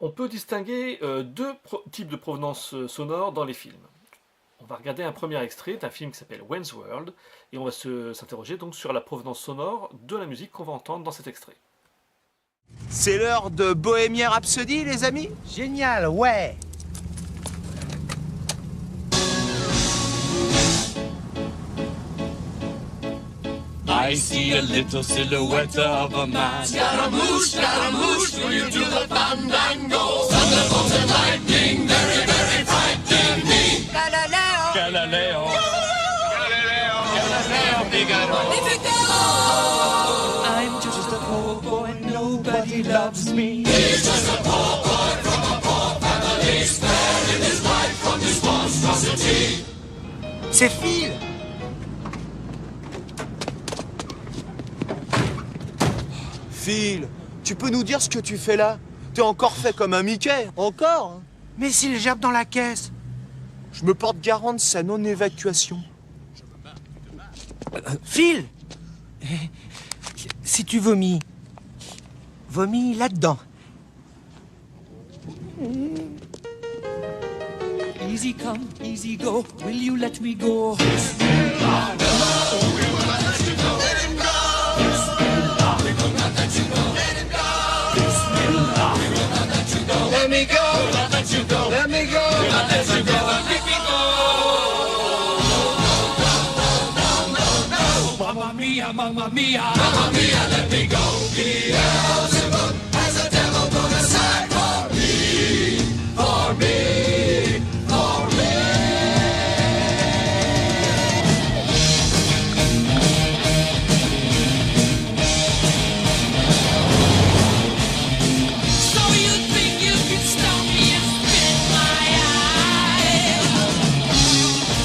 On peut distinguer deux types de provenance sonore dans les films. On va regarder un premier extrait d'un film qui s'appelle Wayne's World et on va s'interroger donc sur la provenance sonore de la musique qu'on va entendre dans cet extrait. C'est l'heure de Bohemian Rhapsody, les amis? Génial, ouais. I see a little silhouette of a man. Scaramouche, will you do the fandango? Thunderbolt and lightning, very, very frightening me. Galileo, Galileo, Galileo, Galileo, Figaro. I'm just a poor boy, nobody loves me. He's just a poor boy from a poor family, sparing his life from this monstrosity. C'est Phil. Phil, tu peux nous dire ce que tu fais là? T'es encore fait comme un Mickey, encore hein? Mais s'il jappe dans la caisse. Je me porte garant de sa non-évacuation. Phil. Si tu vomis, vomis là-dedans. Easy come, easy go, will you let me go? Let me go, let you go, let me go, let you go, let me go. Mamma mia, mamma mia, mamma mia, let me go. Beelzebub has a devil put aside for me, for me, for me. So you think you can stop me and spit my eye?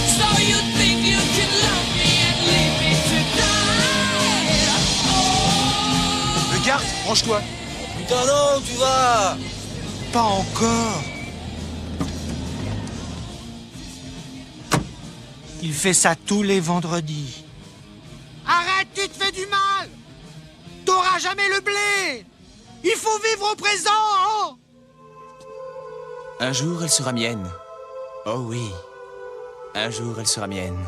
So you think you can love me and leave me to die? Oh. Regarde, range-toi. Putain non, tu vas. Pas encore. Il fait ça tous les vendredis. Arrête, tu te fais du mal. T'auras jamais le blé. Il faut vivre au présent, hein. Un jour, elle sera mienne. Oh oui, un jour, elle sera mienne.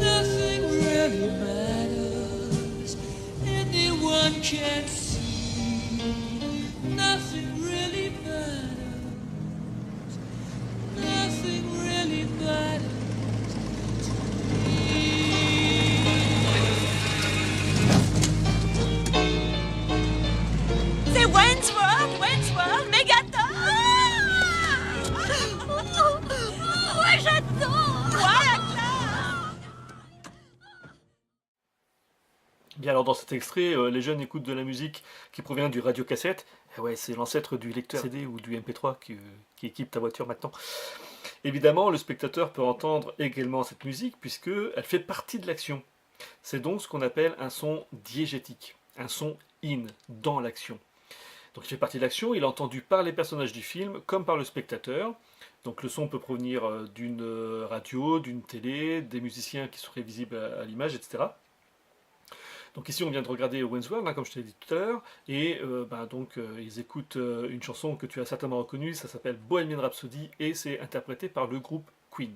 Nothing really matters. Anyone can see. Nothing really matters. Nothing really matters to me. C'est Wayne's World, Megaton. Ouais, j'adore. Voilà, Bien alors dans cet extrait, les jeunes écoutent de la musique qui provient du radiocassette. Et ouais, c'est l'ancêtre du lecteur CD ou du MP3 qui équipe ta voiture maintenant. Évidemment, le spectateur peut entendre également cette musique puisqu'elle fait partie de l'action. C'est donc ce qu'on appelle un son diégétique, un son in, dans l'action. Donc il fait partie de l'action, il est entendu par les personnages du film comme par le spectateur. Donc le son peut provenir d'une radio, d'une télé, des musiciens qui seraient visibles à l'image, etc. Donc ici on vient de regarder Wayne's World, hein, comme je t'ai dit tout à l'heure, et ils écoutent une chanson que tu as certainement reconnue, ça s'appelle Bohemian Rhapsody, et c'est interprété par le groupe Queen.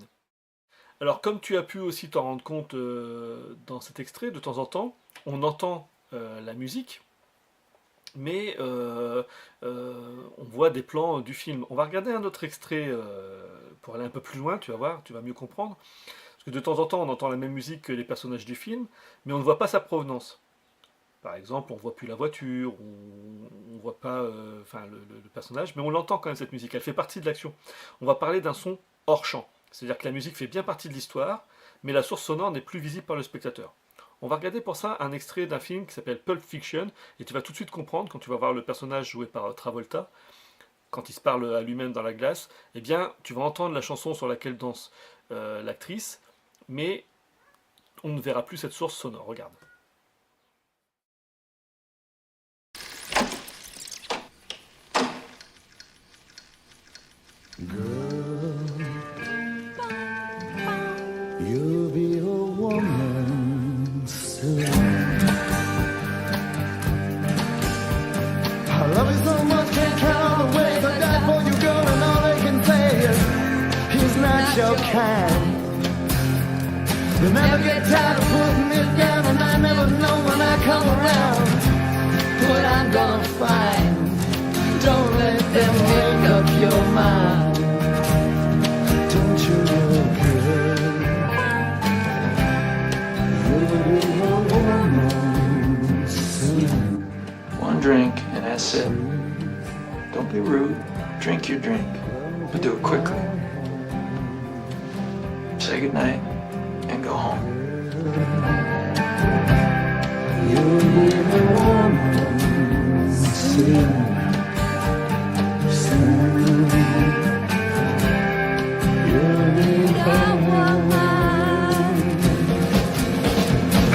Alors comme tu as pu aussi t'en rendre compte dans cet extrait, de temps en temps, on entend la musique, mais on voit des plans du film. On va regarder un autre extrait pour aller un peu plus loin, tu vas voir, tu vas mieux comprendre. Parce que de temps en temps, on entend la même musique que les personnages du film, mais on ne voit pas sa provenance. Par exemple, on ne voit plus la voiture, on ne voit pas le personnage, mais on l'entend quand même cette musique, elle fait partie de l'action. On va parler d'un son hors champ, c'est-à-dire que la musique fait bien partie de l'histoire, mais la source sonore n'est plus visible par le spectateur. On va regarder pour ça un extrait d'un film qui s'appelle Pulp Fiction, et tu vas tout de suite comprendre, quand tu vas voir le personnage joué par Travolta, quand il se parle à lui-même dans la glace, eh bien, tu vas entendre la chanson sur laquelle danse l'actrice, mais on ne verra plus cette source sonore. Regarde. You'll be a woman soon. I love you so much, can't count all the ways I died for you, girl, and all they can say is he's not your kind. You never get tired of putting it down, and I never know when I come around what I'm gonna find. Don't let them make up your mind. Don't you look good? You'll be a woman soon. One drink and that's it. Don't be rude. Drink your drink, but do it quickly. Say goodnight and go home. You'll be a woman soon.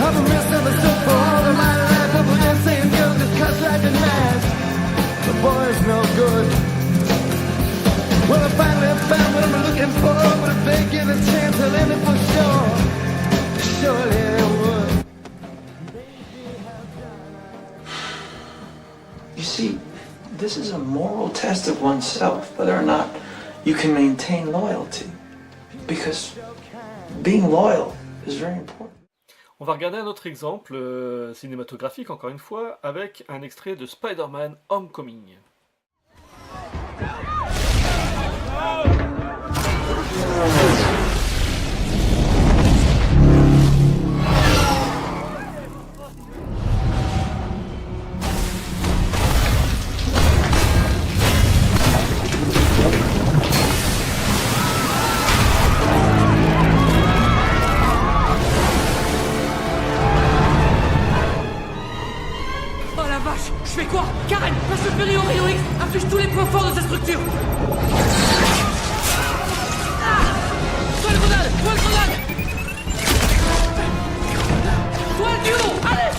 I've misunderstood for all of my life. People just saying girls just cuss like a knife. The boy's no good. Well, I finally found what I'm looking for, but if they give a chance, I'll end it for sure. Surely they would. You see, this is a moral test of oneself, whether or not you can maintain loyalty. Because being loyal is very important. On va regarder un autre exemple cinématographique, encore une fois, avec un extrait de Spider-Man Homecoming. Oh la vache, je fais quoi? Karen, passe le Fury au rayon X, affiche tous les points forts de sa structure. Toile grenade, toile grenade. Toile du haut, allez.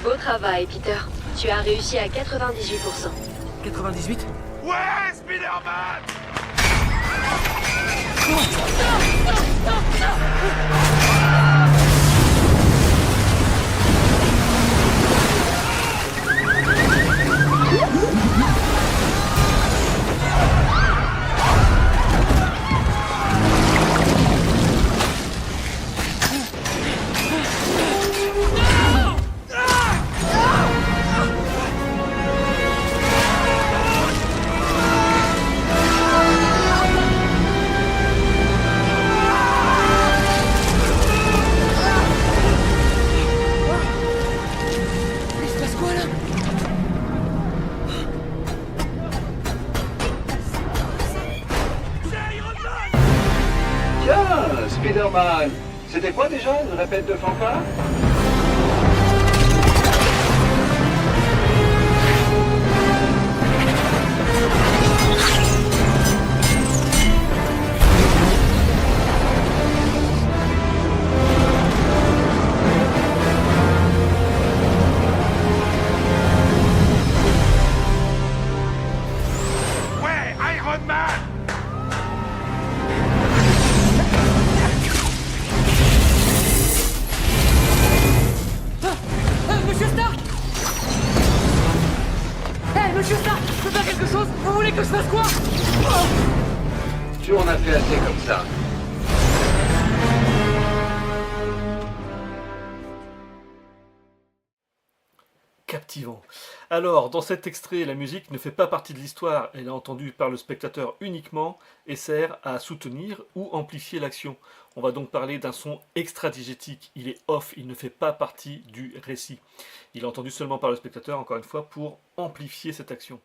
Beau travail, Peter. Tu as réussi à 98%. 98? Ouais, Spider-Man! Il se passe quoi là? Tiens, Spider-Man, c'était quoi déjà une répète de fanfare? Ouais, Iron Man! Monsieur Stark! Hey, Monsieur Stark, je peux faire quelque chose? Vous voulez que je fasse quoi? Tu en as fait assez comme ça. Captivant. Alors, dans cet extrait, la musique ne fait pas partie de l'histoire, elle est entendue par le spectateur uniquement et sert à soutenir ou amplifier l'action. On va donc parler d'un son extradigétique, il est off, il ne fait pas partie du récit. Il est entendu seulement par le spectateur, encore une fois, pour amplifier cette action.